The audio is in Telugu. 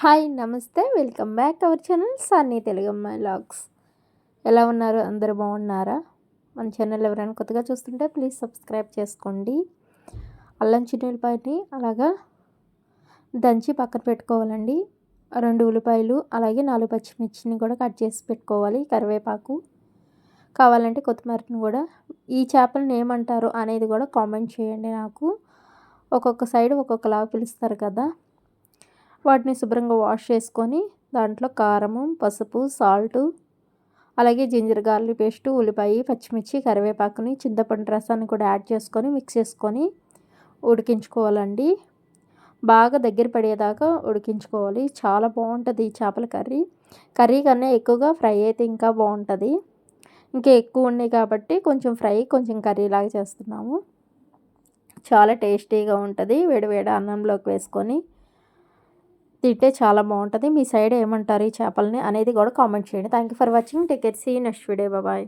హాయ్ నమస్తే welcome back our channel Sunny తెలుగమ్మాయి వ్లాగ్స్. ఎలా ఉన్నారు? అందరూ బాగున్నారా? మన ఛానల్ ఎవరైనా కొత్తగా చూస్తుంటే ప్లీజ్ సబ్స్క్రైబ్ చేసుకోండి. అల్లం చిన్నులపాయని అలాగా దంచి పక్కన పెట్టుకోవాలండి. 2 ఉల్లిపాయలు అలాగే 4 పచ్చిమిర్చిని కూడా కట్ చేసి పెట్టుకోవాలి. కరివేపాకు కావాలంటే కొత్తిమీరని కూడా. ఈ చేపలను ఏమంటారు అనేది కూడా కామెంట్ చేయండి నాకు. ఒక్కొక్క సైడ్ ఒక్కొక్కలాగా పిలుస్తారు కదా. వాటిని శుభ్రంగా వాష్ చేసుకొని దాంట్లో కారము, పసుపు, సాల్టు, అలాగే జింజర్ గార్లిక్ పేస్టు, ఉల్లిపాయ, పచ్చిమిర్చి, కరివేపాకుని, చింతపండు రసాన్ని కూడా యాడ్ చేసుకొని మిక్స్ చేసుకొని ఉడికించుకోవాలండి. బాగా దగ్గర పడేదాకా ఉడికించుకోవాలి. చాలా బాగుంటుంది ఈ చేపల కర్రీ. కర్రీ కన్నా ఎక్కువగా ఫ్రై అయితే ఇంకా బాగుంటుంది. ఇంకా ఎక్కువ ఉన్నాయి కాబట్టి కొంచెం ఫ్రై కొంచెం కర్రీలాగా చేస్తున్నాము. చాలా టేస్టీగా ఉంటుంది. వేడి వేడి అన్నంలోకి వేసుకొని తింటే చాలా బాగుంటుంది. మీ సైడ్ ఏమంటారు ఈ చేపలని అనేది కూడా కామెంట్ చేయండి. Thank you for watching. Take care. See you next video. Bye.